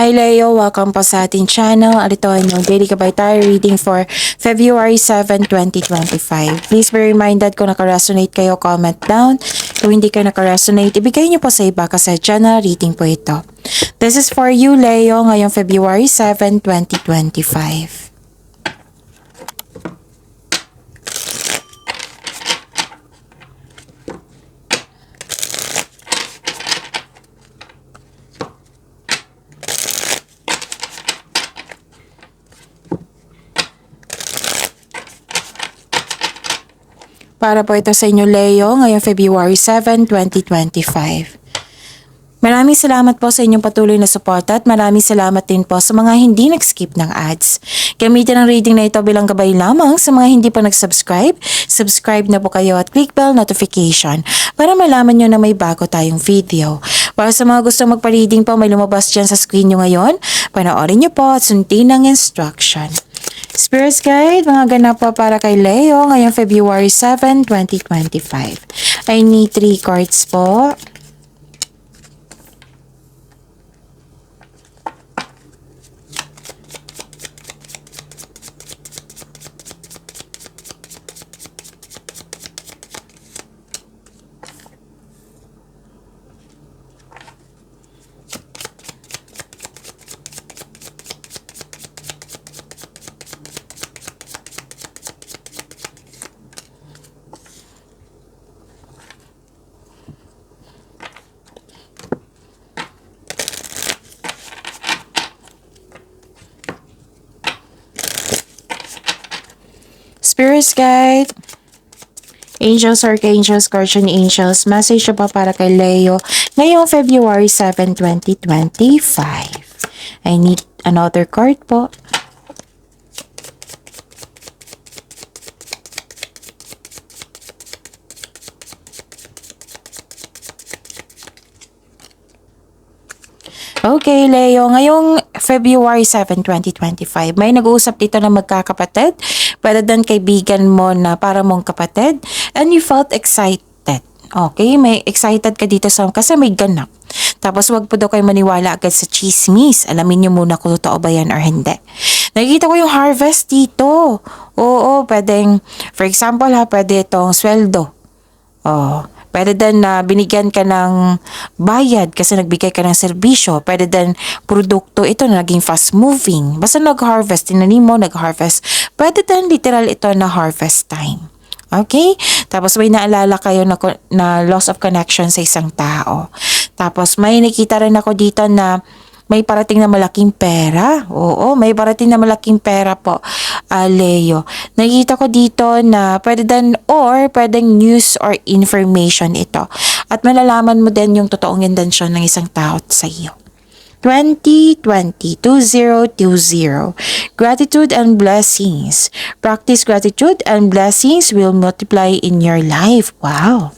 Hi Leo, welcome po sa ating channel. Ito ay yung Daily Gabay Tayo reading for February 7, 2025. Please be reminded kung naka-resonate kayo, comment down. Kung hindi kayo naka-resonate, ibigay niyo po sa iba kasi channel reading po ito. This is for you Leo ngayong February 7, 2025. Para po ito sa inyo Leo ngayong February 7, 2025. Maraming salamat po sa inyong patuloy na suporta at maraming salamat din po sa mga hindi nag-skip ng ads. Gamitin ang reading na ito bilang gabay lamang sa mga hindi pa nag-subscribe. Subscribe na po kayo at click bell notification para malaman nyo na may bago tayong video. Para sa mga gustong magpa-reading po, may lumabas dyan sa screen nyo ngayon. Panoorin nyo po at sundin ang instruction. Spirit Guide, mga ganap po para kay Leo ngayong February 7, 2025. I need 3 cards po. Spirit Guide, Angels, Archangels, Guardian Angels, message pa para kay Leo ngayong February 7, 2025. I need another card po. Okay, Leo, ngayong February 7, 2025, may nag-uusap dito na magkakapatid, pwede din kaibigan mo na para mong kapatid, and you felt excited. Okay, may excited ka dito kasi may ganap. Tapos wag po daw kayo maniwala agad sa chismis. Alamin nyo muna kung totoo ba yan or hindi. Nakikita ko yung harvest dito. Oo, pwedeng, for example pwede itong sweldo. Oh, pwede din na binigyan ka ng bayad kasi nagbigay ka ng serbisyo. Pwede din produkto ito na naging fast moving. Basta nag-harvest, tinanim mo, nag-harvest. Pwede din literal ito na harvest time. Okay? Tapos may naalala kayo na loss of connection sa isang tao. Tapos may nakita rin ako dito na may parating na malaking pera. Oo, may parating na malaking pera po, Leo. Nakita ko dito na pwedeng news or information ito. At malalaman mo din yung totoong intensyon ng isang tao sa iyo. 2020. Gratitude and blessings. Practice gratitude and blessings will multiply in your life. Wow.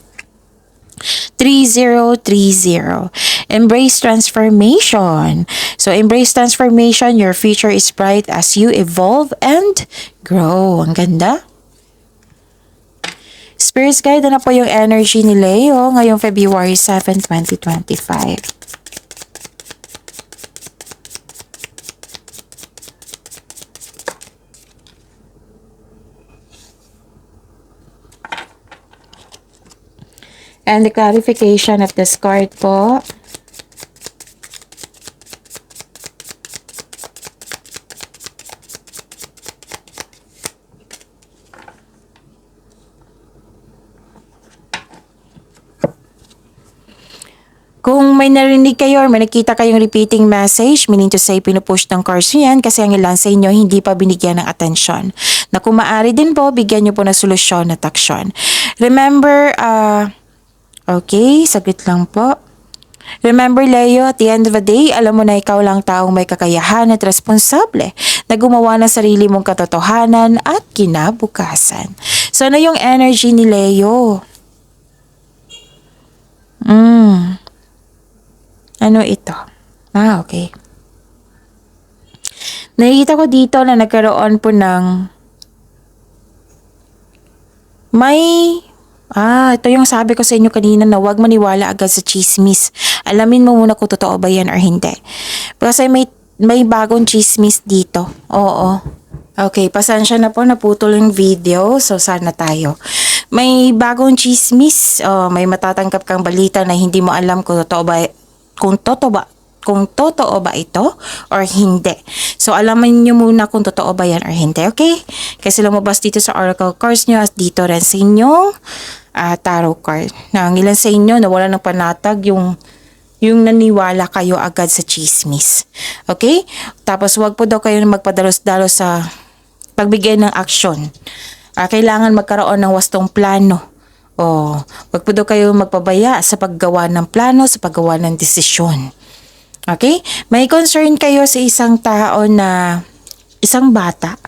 3030. Embrace transformation. So embrace transformation. Your future is bright as you evolve and grow. Ang ganda. Spirit Guide, ano po yung energy ni Leo ngayong February 7, 2025? And the clarification of this card po. Kung may narinig kayo or may nakita kayong repeating message, meaning to say pinupush ng cards yan kasi ang ilan sa inyo hindi pa binigyan ng atensyon. Na kung maaari din po, bigyan nyo po ng solusyon at aksyon. Remember, okay, saglit lang po. Remember Leo, at the end of the day, alam mo na ikaw lang taong may kakayahan at responsable na gumawa ng sarili mong katotohanan at kinabukasan. So, ano yung energy ni Leo? Ano ito? Okay. Nakikita ko dito na nagkaroon po ng ito yung sabi ko sa inyo kanina na huwag maniwala agad sa chismis. Alamin mo muna kung totoo ba yan or hindi. Kasi may may bagong chismis dito. Oo. Okay, pasensya na po, naputol yung video. So, sana tayo. May bagong chismis. Oh, may matatanggap kang balita na hindi mo alam kung totoo ba, kung totoo ba ito or hindi. So, alamin nyo muna kung totoo ba yan or hindi, okay? Kasi lumabas dito sa Oracle cards nyo at dito rin sa inyong tarot card. Na ang ilan sa inyo nawala ng panatag yung naniwala kayo agad sa chismis. Okay? Tapos wag po daw kayo magpadalos-dalos sa pagbigay ng aksyon. Kailangan magkaroon ng wastong plano. O, wag po daw kayo magpabaya sa paggawa ng plano, sa paggawa ng desisyon. Okay? May concern kayo sa isang tao na isang bata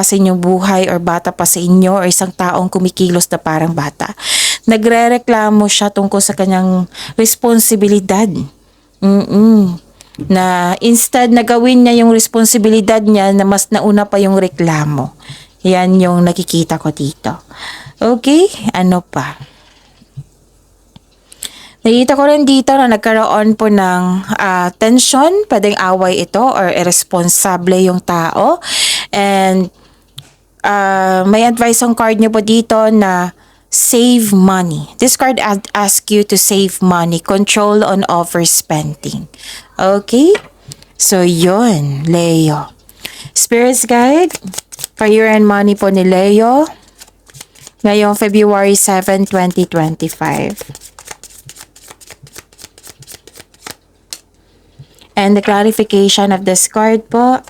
sa inyong buhay or bata pa sa inyo or isang taong kumikilos na parang bata. Nagrereklamo siya tungkol sa kanyang responsibilidad. Na instead na gawin niya yung responsibilidad niya na mas nauna pa yung reklamo. Yan yung nakikita ko dito. Okay? Ano pa? Nakita ko rin dito na nagkaroon po ng tension, pwedeng away ito or irresponsible yung tao. And may advice ang card nyo po dito na save money. This card asks you to save money, control on overspending. Okay? So, yun, Leo. Spirit's Guide, career and money po ni Leo. Ngayong February 7, 2025. And the clarification of this card po.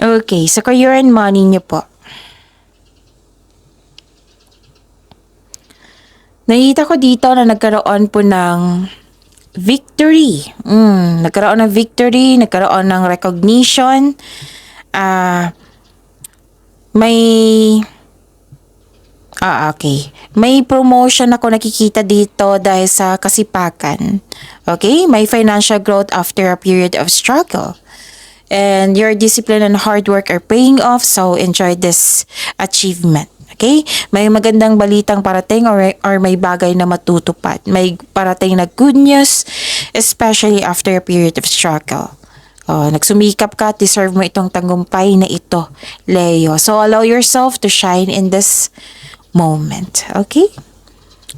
Okay, so career and money niyo po. Nakita ko dito na nagkaroon po ng victory. Nagkaroon ng victory, nagkaroon ng recognition. Okay. May promotion ako nakikita dito dahil sa kasipakan. Okay? May financial growth after a period of struggle. And your discipline and hard work are paying off, so enjoy this achievement. Okay? May magandang balitang parating or may bagay na matutupad. May parating na good news, especially after a period of struggle. Nagsumikap ka, deserve mo itong tagumpay na ito, Leo. So allow yourself to shine in this moment. Okay?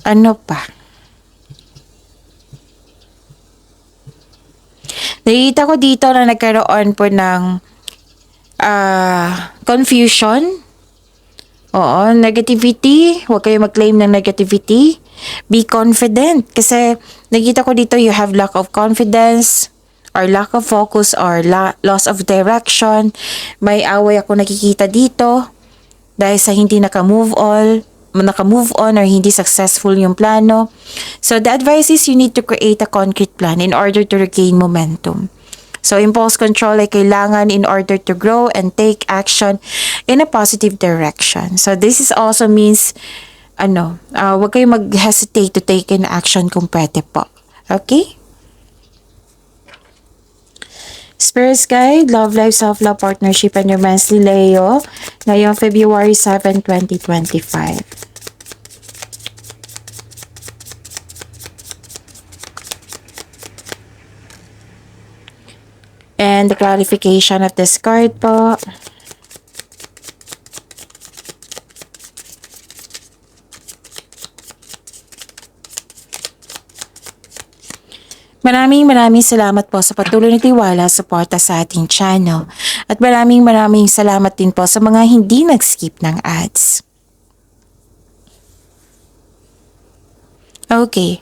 Ano pa? Nakita ko dito na nagkaroon po ng confusion. Oo, negativity. Huwag kayo mag-claim ng negativity. Be confident. Kasi nakita ko dito you have lack of confidence or lack of focus or loss of direction. May away ako nakikita dito dahil sa hindi nakamove on or hindi successful yung plano. So the advice is you need to create a concrete plan in order to regain momentum. So impulse control ay kailangan in order to grow and take action in a positive direction. So this is also means huwag kayo mag-hesitate to take in action kung pwede po. Okay? Spirit's Guide, Love Life, Self-Love, Partnership, and Romance ni Leo ngayong February 7, 2025. And the clarification of this card po. Maraming salamat po sa patuloy na tiwala, suporta sa ating channel. At maraming salamat din po sa mga hindi nag-skip ng ads. Okay.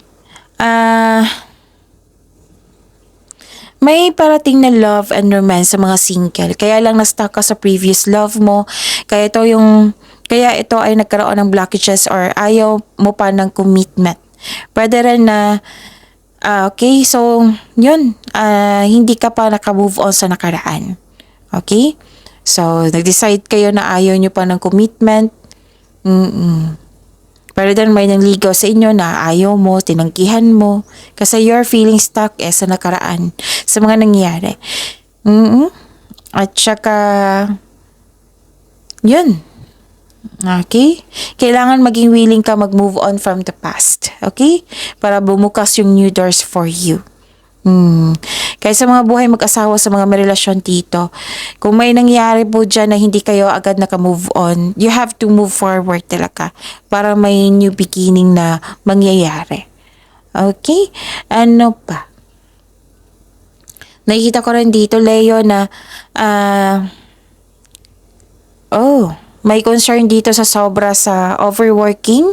May parating na love and romance sa mga single. Kaya lang na-stuck ka sa previous love mo. Kaya ito ay nagkaroon ng blockages or ayaw mo pa ng commitment. Pwede rin na okay, so yun, hindi ka pa naka-move on sa nakaraan. Okay? So, nag-decide kayo na ayaw nyo pa ng commitment. Pero then may nangligaw sa inyo na ayaw mo, tinanggihan mo. Kasi you're feeling stuck sa nakaraan, sa mga nangyari. At saka, yun. Okay? Kailangan maging willing ka mag-move on from the past. Okay? Para bumukas yung new doors for you. Kaya sa mga buhay mag-asawa, sa mga may relasyon dito, kung may nangyari po dyan na hindi kayo agad naka-move on, you have to move forward talaga para may new beginning na mangyayari. Okay? Ano pa? Nakikita ko rin dito, Leo, na may concern dito sa sobra sa overworking.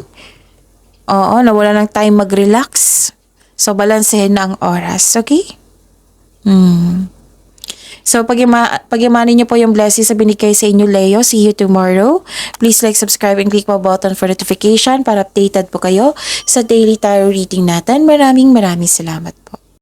Oo, nawala ng time mag-relax. So, balansehin na ang oras. Okay? So, pagyamanin niyo po yung blessings na binigay sa inyo, Leo. See you tomorrow. Please like, subscribe, and click the button for notification para updated po kayo sa daily tarot reading natin. Maraming salamat.